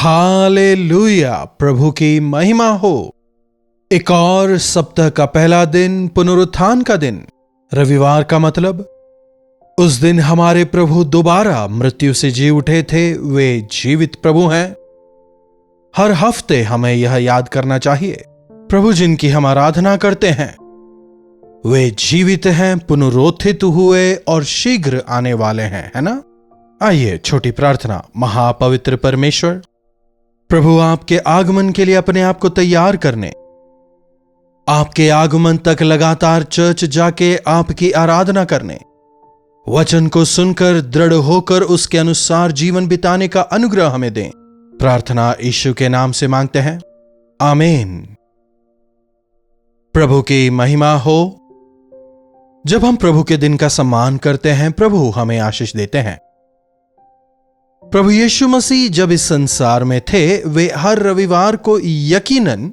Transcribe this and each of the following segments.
Hallelujah, प्रभु की महिमा हो। एक और सप्ताह का पहला दिन, पुनरुत्थान का दिन, रविवार का मतलब उस दिन हमारे प्रभु दोबारा मृत्यु से जी उठे थे। वे जीवित प्रभु हैं। हर हफ्ते हमें यह याद करना चाहिए, प्रभु जिनकी हम आराधना करते हैं वे जीवित हैं, पुनरुत्थित हुए और शीघ्र आने वाले हैं, है ना। आइए छोटी प्रार्थना। महापवित्र परमेश्वर, प्रभु आपके आगमन के लिए अपने आप को तैयार करने, आपके आगमन तक लगातार चर्च जाके आपकी आराधना करने, वचन को सुनकर दृढ़ होकर उसके अनुसार जीवन बिताने का अनुग्रह हमें दें। प्रार्थना यीशु के नाम से मांगते हैं, आमीन। प्रभु की महिमा हो। जब हम प्रभु के दिन का सम्मान करते हैं, प्रभु हमें आशीष देते हैं। प्रभु यीशु मसीह जब इस संसार में थे, वे हर रविवार को यकीनन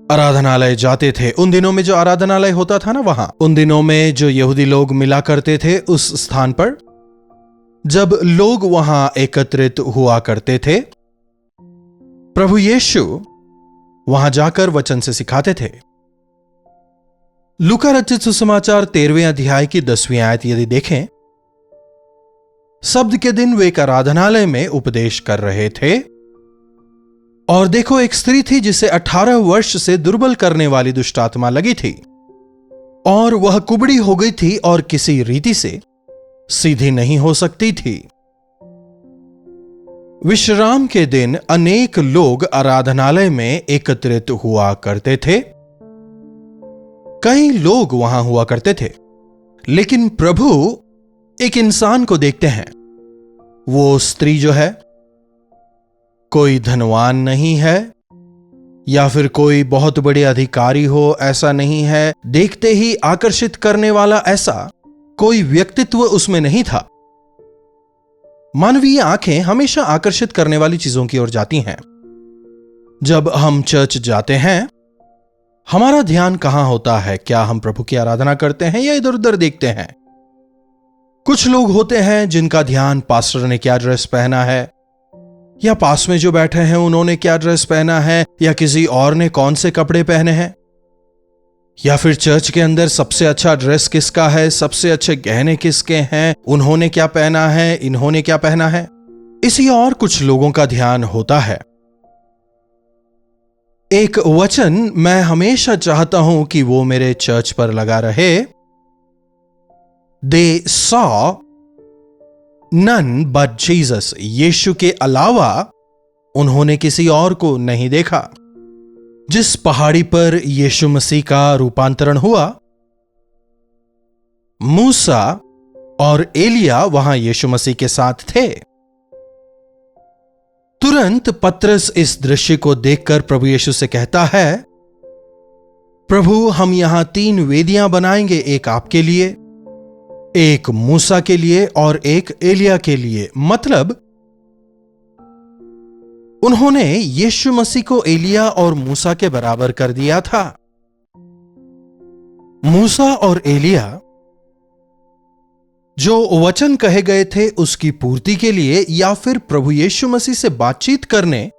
आराधनालय जाते थे। उन दिनों में जो आराधनालय होता था ना, वहां उन दिनों में जो यहूदी लोग मिला करते थे, उस स्थान पर जब लोग वहां एकत्रित हुआ करते थे, प्रभु यीशु वहां जाकर वचन से सिखाते थे। लूका रचित सुसमाचार 13वें अध्याय की 10वीं आयत यदि देखें, शब्द के दिन वे एक आराधनालय में उपदेश कर रहे थे और देखो, एक स्त्री थी जिसे 18 वर्ष से दुर्बल करने वाली दुष्ट आत्मा लगी थी और वह कुबड़ी हो गई थी और किसी रीति से सीधी नहीं हो सकती थी। विश्राम के दिन अनेक लोग आराधनालय में एकत्रित हुआ करते थे। कई लोग वहां हुआ करते थे, लेकिन प्रभु एक इंसान को देखते हैं। वो स्त्री जो है, कोई धनवान नहीं है या फिर कोई बहुत बड़े अधिकारी हो, ऐसा नहीं है। देखते ही आकर्षित करने वाला ऐसा कोई व्यक्तित्व उसमें नहीं था। मानवीय आंखें हमेशा आकर्षित करने वाली चीजों की ओर जाती हैं। जब हम चर्च जाते हैं, हमारा ध्यान कहां होता है? क्या हम प्रभु की आराधना करते हैं या इधर उधर देखते हैं? कुछ लोग होते हैं जिनका ध्यान पास्टर ने क्या ड्रेस पहना है, या पास में जो बैठे हैं उन्होंने क्या ड्रेस पहना है, या किसी और ने कौन से कपड़े पहने हैं, या फिर चर्च के अंदर सबसे अच्छा ड्रेस किसका है, सबसे अच्छे गहने किसके हैं, उन्होंने क्या पहना है, इन्होंने क्या पहना है। इसी और कुछ लोगों का ध्यान होता है। एक वचन मैं हमेशा चाहता हूं कि वो मेरे चर्च पर लगा रहे। They saw none but Jesus. यीशु के अलावा उन्होंने किसी और को नहीं देखा। जिस पहाड़ी पर यीशु मसीह का रूपांतरण हुआ, मूसा और एलिया वहां यीशु मसीह के साथ थे। तुरंत पतरस इस दृश्य को देखकर प्रभु यीशु से कहता है, प्रभु हम यहां 3 वेदियां बनाएंगे, एक आपके लिए, एक मूसा के लिए और एक एलिया के लिए। मतलब उन्होंने यीशु मसीह को एलिया और मूसा के बराबर कर दिया था। मूसा और एलिया जो वचन कहे गए थे उसकी पूर्ति के लिए या फिर प्रभु यीशु मसीह से बातचीत करने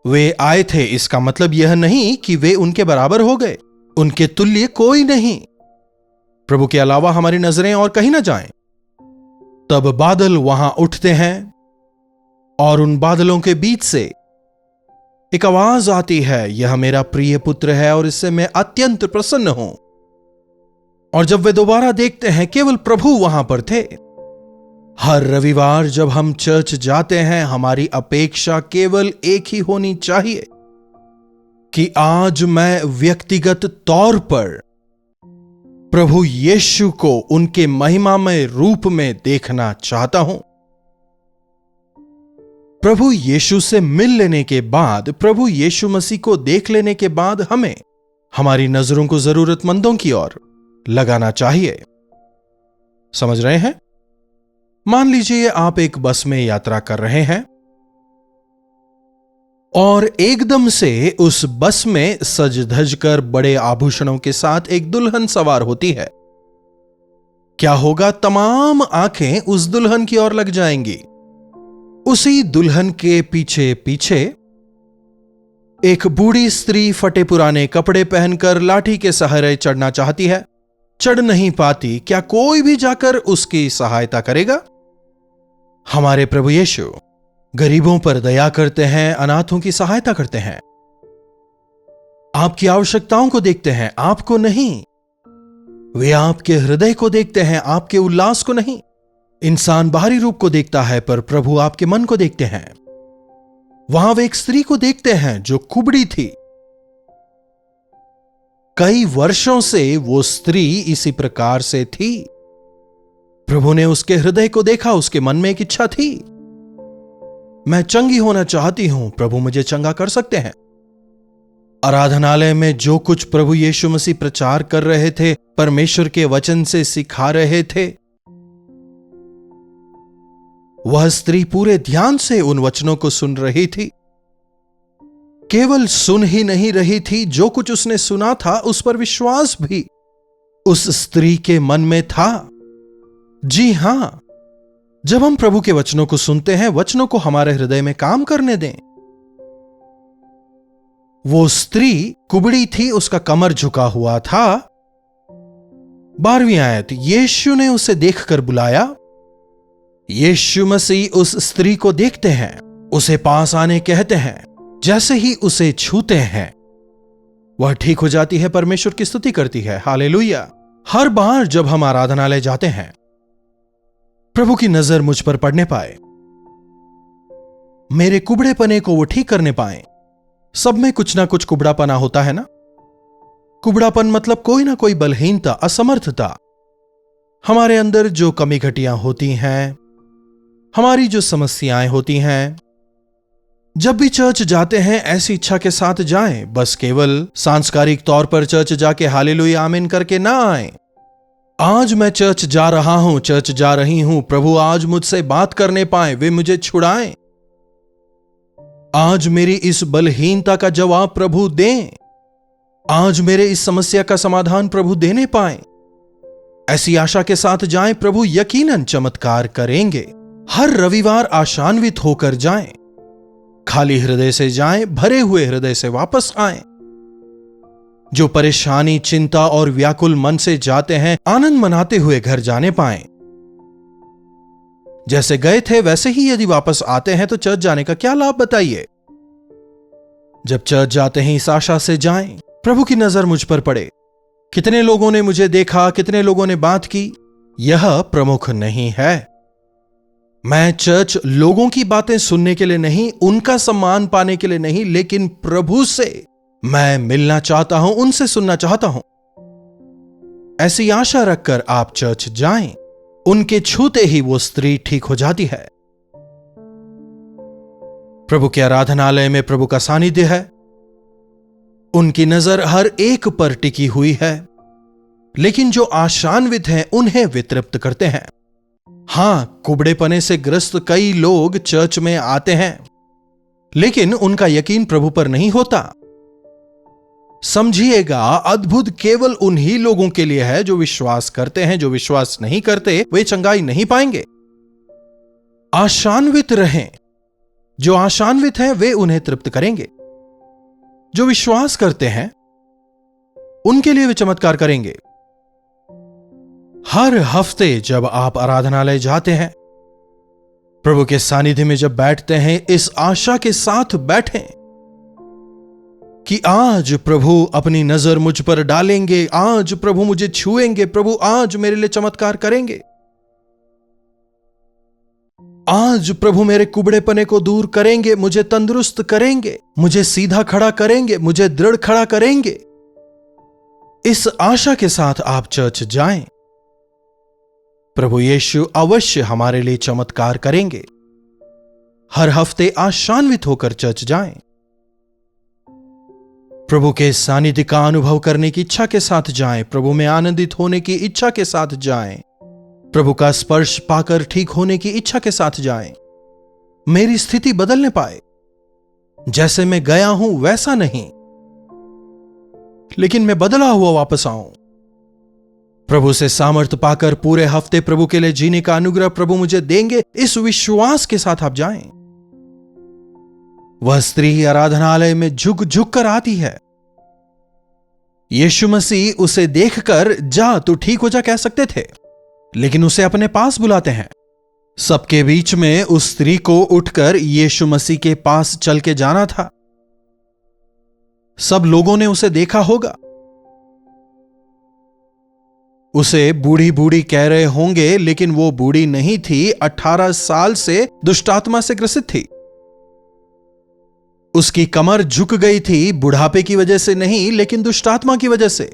वे आए थे। इसका मतलब यह नहीं कि वे उनके बराबर हो गए। उनके तुल्य कोई नहीं। प्रभु के अलावा हमारी नजरें और कहीं ना जाएं। तब बादल वहां उठते हैं और उन बादलों के बीच से एक आवाज आती है, यह मेरा प्रिय पुत्र है और इससे मैं अत्यंत प्रसन्न हूं। और जब वे दोबारा देखते हैं, केवल प्रभु वहां पर थे। हर रविवार जब हम चर्च जाते हैं, हमारी अपेक्षा केवल एक ही होनी चाहिए कि आज मैं व्यक्तिगत तौर पर प्रभु यीशु को उनके महिमामय रूप में देखना चाहता हूं। प्रभु यीशु से मिल लेने के बाद, प्रभु यीशु मसीह को देख लेने के बाद हमें हमारी नजरों को जरूरतमंदों की ओर लगाना चाहिए। समझ रहे हैं? मान लीजिए आप एक बस में यात्रा कर रहे हैं और एकदम से उस बस में सज धज कर बड़े आभूषणों के साथ एक दुल्हन सवार होती है। क्या होगा? तमाम आंखें उस दुल्हन की ओर लग जाएंगी। उसी दुल्हन के पीछे पीछे एक बूढ़ी स्त्री फटे पुराने कपड़े पहनकर लाठी के सहारे चढ़ना चाहती है। चढ़ नहीं पाती। क्या कोई भी जाकर उसकी सहायता करेगा? हमारे प्रभु यीशु गरीबों पर दया करते हैं, अनाथों की सहायता करते हैं। आपकी आवश्यकताओं को देखते हैं, आपको नहीं। वे आपके हृदय को देखते हैं, आपके उल्लास को नहीं। इंसान बाहरी रूप को देखता है, पर प्रभु आपके मन को देखते हैं। वहां वे एक स्त्री को देखते हैं जो कुबड़ी थी। कई वर्षों से वो स्त्री इसी प्रकार से थी। प्रभु ने उसके हृदय को देखा, उसके मन में एक इच्छा थी, मैं चंगी होना चाहती हूं, प्रभु मुझे चंगा कर सकते हैं। आराधनालय में जो कुछ प्रभु यीशु मसीह प्रचार कर रहे थे, परमेश्वर के वचन से सिखा रहे थे, वह स्त्री पूरे ध्यान से उन वचनों को सुन रही थी। केवल सुन ही नहीं रही थी, जो कुछ उसने सुना था उस पर विश्वास भी उस स्त्री के मन में था। जी हां, जब हम प्रभु के वचनों को सुनते हैं, वचनों को हमारे हृदय में काम करने दें। वो स्त्री कुबड़ी थी, उसका कमर झुका हुआ था। 12वीं आयत, यीशु ने उसे देखकर बुलाया। यीशु मसीह उस स्त्री को देखते हैं, उसे पास आने कहते हैं। जैसे ही उसे छूते हैं, वह ठीक हो जाती है, परमेश्वर की स्तुति करती है। हालेलुया। हर बार जब हम आराधनालय जाते हैं, प्रभु की नजर मुझ पर पड़ने पाए, मेरे कुबड़ेपने को वो ठीक करने पाए। सब में कुछ ना कुछ कुबड़ापना होता है ना। कुबड़ापन मतलब कोई ना कोई बलहीनता, असमर्थता। हमारे अंदर जो कमी घटियां होती हैं, हमारी जो समस्याएं होती हैं, जब भी चर्च जाते हैं ऐसी इच्छा के साथ जाएं, बस केवल सांस्कारिक तौर पर चर्च जाके हालेलुया आमीन करके ना आएं। आज मैं चर्च जा रहा हूं, चर्च जा रही हूं, प्रभु आज मुझसे बात करने पाए, वे मुझे छुड़ाएं। आज मेरी इस बलहीनता का जवाब प्रभु दें। आज मेरे इस समस्या का समाधान प्रभु देने पाए। ऐसी आशा के साथ जाएं, प्रभु यकीनन चमत्कार करेंगे। हर रविवार आशान्वित होकर जाएं, खाली हृदय से जाएं, भरे हुए हृदय से वापस आएं। जो परेशानी, चिंता और व्याकुल मन से जाते हैं, आनंद मनाते हुए घर जाने पाएं। जैसे गए थे वैसे ही यदि वापस आते हैं तो चर्च जाने का क्या लाभ बताइए। जब चर्च जाते हैं इस आशा से जाएं, प्रभु की नजर मुझ पर पड़े। कितने लोगों ने मुझे देखा, कितने लोगों ने बात की, यह प्रमुख नहीं है। मैं चर्च लोगों की बातें सुनने के लिए नहीं, उनका सम्मान पाने के लिए नहीं, लेकिन प्रभु से मैं मिलना चाहता हूं, उनसे सुनना चाहता हूं। ऐसी आशा रखकर आप चर्च जाएं। उनके छूते ही वो स्त्री ठीक हो जाती है। प्रभु के आराधनालय में प्रभु का सानिध्य है। उनकी नजर हर एक पर टिकी हुई है, लेकिन जो आशान्वित हैं उन्हें वे तृप्त करते हैं। हां, कुबड़ेपने से ग्रस्त कई लोग चर्च में आते हैं, लेकिन उनका यकीन प्रभु पर नहीं होता। समझिएगा, अद्भुत केवल उन्हीं लोगों के लिए है जो विश्वास करते हैं। जो विश्वास नहीं करते वे चंगाई नहीं पाएंगे। आशान्वित रहें। जो आशान्वित हैं वे उन्हें तृप्त करेंगे। जो विश्वास करते हैं उनके लिए वे चमत्कार करेंगे। हर हफ्ते जब आप आराधनालय जाते हैं, प्रभु के सानिध्य में जब बैठते हैं, इस आशा के साथ बैठें कि आज प्रभु अपनी नजर मुझ पर डालेंगे, आज प्रभु मुझे छुएंगे, प्रभु आज मेरे लिए चमत्कार करेंगे, आज प्रभु मेरे कुबड़ेपने को दूर करेंगे, मुझे तंदुरुस्त करेंगे, मुझे सीधा खड़ा करेंगे, मुझे दृढ़ खड़ा करेंगे। इस आशा के साथ आप चर्च जाएं। प्रभु यीशु अवश्य हमारे लिए चमत्कार करेंगे। हर हफ्ते आशान्वित होकर चर्च जाएं। प्रभु के सानिध्य का अनुभव करने की इच्छा के साथ जाएं। प्रभु में आनंदित होने की इच्छा के साथ जाएं। प्रभु का स्पर्श पाकर ठीक होने की इच्छा के साथ जाएं। मेरी स्थिति बदलने पाए। जैसे मैं गया हूं वैसा नहीं, लेकिन मैं बदला हुआ वापस आऊं। प्रभु से सामर्थ्य पाकर पूरे हफ्ते प्रभु के लिए जीने का अनुग्रह प्रभु मुझे देंगे। इस विश्वास के साथ आप जाएं। वह स्त्री आराधनालय में झुक झुक कर आती है। यीशु मसीह उसे देखकर जा तू ठीक हो जा कह सकते थे, लेकिन उसे अपने पास बुलाते हैं। सबके बीच में उस स्त्री को उठकर यीशु मसीह के पास चल के जाना था। सब लोगों ने उसे देखा होगा। उसे बूढ़ी बूढ़ी कह रहे होंगे, लेकिन वो बूढ़ी नहीं थी, 18 साल से दुष्टात्मा से ग्रसित थी। उसकी कमर झुक गई थी, बुढ़ापे की वजह से नहीं, लेकिन दुष्टात्मा की वजह से।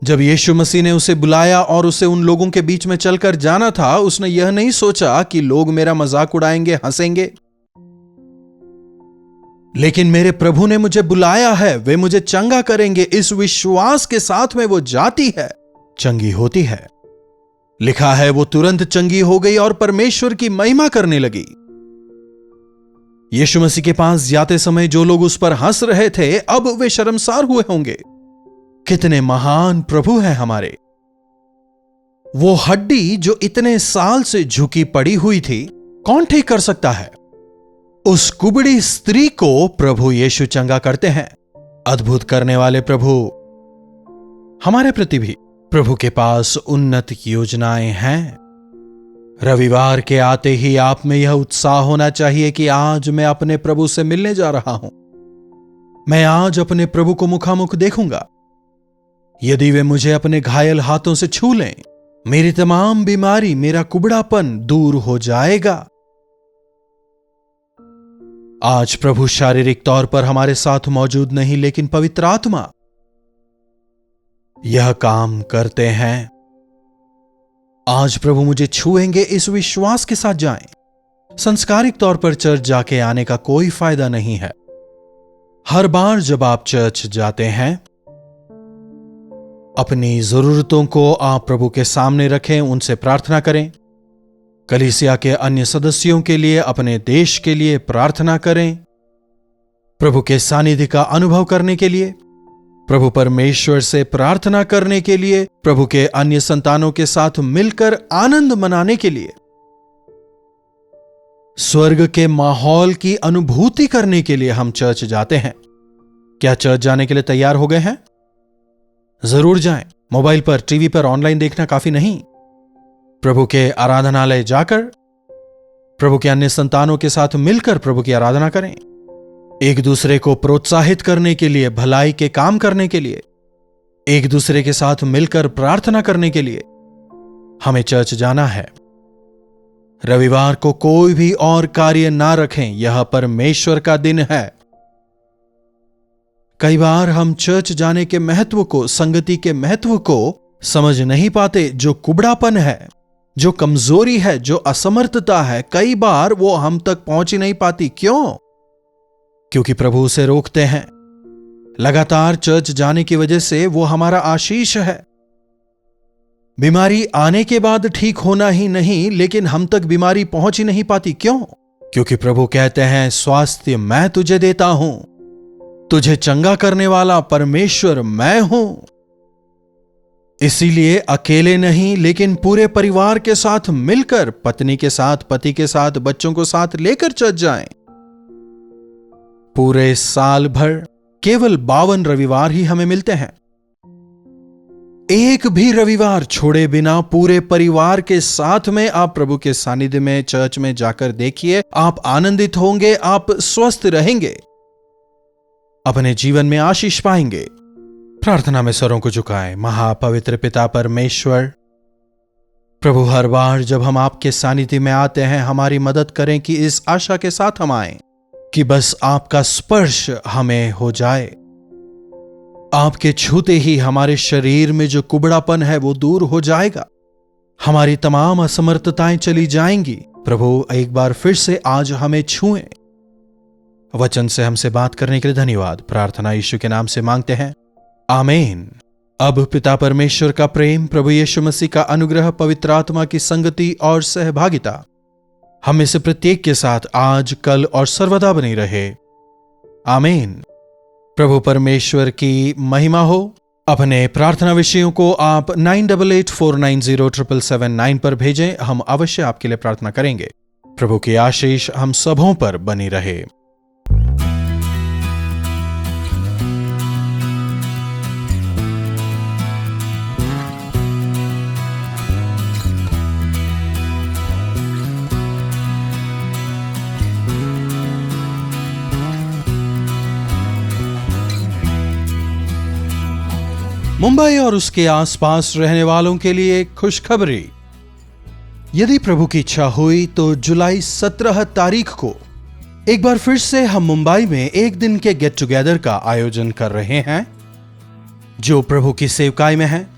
जब यीशु मसीह ने उसे बुलाया और उसे उन लोगों के बीच में चलकर जाना था, उसने यह नहीं सोचा कि लोग मेरा मजाक उड़ाएंगे, हंसेंगे, लेकिन मेरे प्रभु ने मुझे बुलाया है, वे मुझे चंगा करेंगे। इस विश्वास के साथ में वो जाती है, चंगी होती है। लिखा है वो तुरंत चंगी हो गई और परमेश्वर की महिमा करने लगी। यीशु मसीह के पास जाते समय जो लोग उस पर हंस रहे थे, अब वे शर्मसार हुए होंगे। कितने महान प्रभु हैं हमारे। वो हड्डी जो इतने साल से झुकी पड़ी हुई थी, कौन ठीक कर सकता है? उस कुबड़ी स्त्री को प्रभु यीशु चंगा करते हैं। अद्भुत करने वाले प्रभु। हमारे प्रति भी प्रभु के पास उन्नत योजनाएं हैं। रविवार के आते ही आप में यह उत्साह होना चाहिए कि आज मैं अपने प्रभु से मिलने जा रहा हूं। मैं आज अपने प्रभु को मुखामुख देखूंगा। यदि वे मुझे अपने घायल हाथों से छू लें, मेरी तमाम बीमारी, मेरा कुबड़ापन दूर हो जाएगा। आज प्रभु शारीरिक तौर पर हमारे साथ मौजूद नहीं, लेकिन पवित्र आत्मा यह काम करते हैं। आज प्रभु मुझे छुएंगे, इस विश्वास के साथ जाएं। संस्कारिक तौर पर चर्च जाके आने का कोई फायदा नहीं है। हर बार जब आप चर्च जाते हैं, अपनी जरूरतों को आप प्रभु के सामने रखें, उनसे प्रार्थना करें। कलीसिया के अन्य सदस्यों के लिए, अपने देश के लिए प्रार्थना करें। प्रभु के सानिध्य का अनुभव करने के लिए, प्रभु परमेश्वर से प्रार्थना करने के लिए, प्रभु के अन्य संतानों के साथ मिलकर आनंद मनाने के लिए, स्वर्ग के माहौल की अनुभूति करने के लिए हम चर्च जाते हैं। क्या चर्च जाने के लिए तैयार हो गए हैं? जरूर जाएं। मोबाइल पर, टीवी पर, ऑनलाइन देखना काफी नहीं। प्रभु के आराधनालय जाकर प्रभु के अन्य संतानों के साथ मिलकर प्रभु की आराधना करें। एक दूसरे को प्रोत्साहित करने के लिए, भलाई के काम करने के लिए, एक दूसरे के साथ मिलकर प्रार्थना करने के लिए हमें चर्च जाना है। रविवार को कोई भी और कार्य ना रखें, यह परमेश्वर का दिन है। कई बार हम चर्च जाने के महत्व को, संगति के महत्व को समझ नहीं पाते। जो कुबड़ापन है, जो कमजोरी है, जो असमर्थता है, कई बार वो हम तक पहुंच ही नहीं पाती। क्यों? क्योंकि प्रभु उसे रोकते हैं। लगातार चर्च जाने की वजह से वो हमारा आशीष है। बीमारी आने के बाद ठीक होना ही नहीं, लेकिन हम तक बीमारी पहुंच ही नहीं पाती। क्यों? क्योंकि प्रभु कहते हैं, स्वास्थ्य मैं तुझे देता हूं, तुझे चंगा करने वाला परमेश्वर मैं हूं। इसीलिए अकेले नहीं, लेकिन पूरे परिवार के साथ मिलकर, पत्नी के साथ, पति के साथ, बच्चों को साथ लेकर चर्च जाएं। पूरे साल भर केवल 52 रविवार ही हमें मिलते हैं। एक भी रविवार छोड़े बिना पूरे परिवार के साथ में आप प्रभु के सानिध्य में, चर्च में जाकर देखिए। आप आनंदित होंगे, आप स्वस्थ रहेंगे, अपने जीवन में आशीष पाएंगे। प्रार्थना में सरों को झुकाएं। महापवित्र पिता परमेश्वर, प्रभु हर बार जब हम आपके सानिध्य में आते हैं, हमारी मदद करें कि इस आशा के साथ हम आएं कि बस आपका स्पर्श हमें हो जाए। आपके छूते ही हमारे शरीर में जो कुबड़ापन है वो दूर हो जाएगा, हमारी तमाम असमर्थताएं चली जाएंगी। प्रभु एक बार फिर से आज हमें छुएं। वचन से हमसे बात करने के लिए धन्यवाद। प्रार्थना यीशु के नाम से मांगते हैं, आमीन। अब पिता परमेश्वर का प्रेम, प्रभु यीशु मसीह का अनुग्रह, पवित्र आत्मा की संगति और सहभागिता हम में से प्रत्येक के साथ आज, कल और सर्वदा बनी रहे। आमीन। प्रभु परमेश्वर की महिमा हो। अपने प्रार्थना विषयों को आप 9884907779 पर भेजें, हम अवश्य आपके लिए प्रार्थना करेंगे। प्रभु की आशीष हम सबों पर बनी रहे। मुंबई और उसके आसपास रहने वालों के लिए खुशखबरी। यदि प्रभु की इच्छा हुई तो जुलाई 17 तारीख को एक बार फिर से हम मुंबई में एक दिन के गेट टुगेदर का आयोजन कर रहे हैं। जो प्रभु की सेवकाई में हैं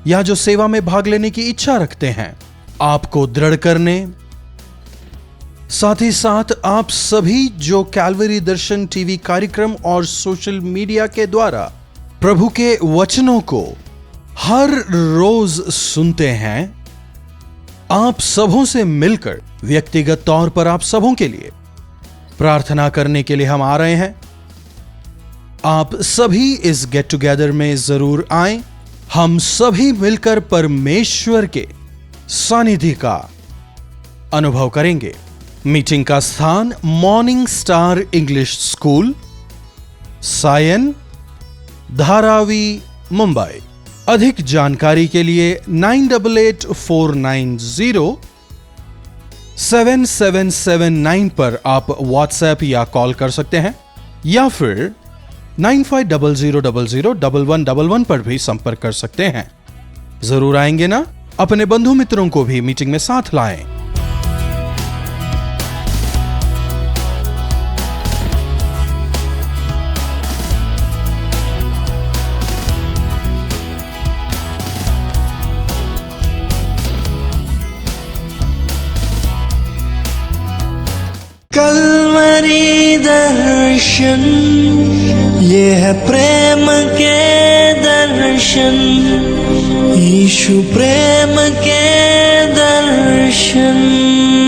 या जो सेवा में भाग लेने की इच्छा रखते हैं, आपको दृढ़ करने, साथ ही साथ आप सभी जो कैलवरी दर्शन टीवी कार्यक्रम और सोशल मीडिया के द्वारा प्रभु के वचनों को हर रोज सुनते हैं, आप सबों से मिलकर व्यक्तिगत तौर पर आप सबों के लिए प्रार्थना करने के लिए हम आ रहे हैं। आप सभी इस गेट टुगेदर में जरूर आएं। हम सभी मिलकर परमेश्वर के सानिध्य का अनुभव करेंगे। मीटिंग का स्थान morning star English school, Sion, Dharavi, Mumbai. अधिक जानकारी के लिए 9884907779 पर आप व्हाट्सएप या कॉल कर सकते हैं, या फिर 9500001111 पर भी संपर्क कर सकते हैं। जरूर आएंगे ना? अपने बंधु मित्रों को भी मीटिंग में साथ लाएं। कलवरी दर्शन, ये है प्रेम के दर्शन, यीशु प्रेम के दर्शन।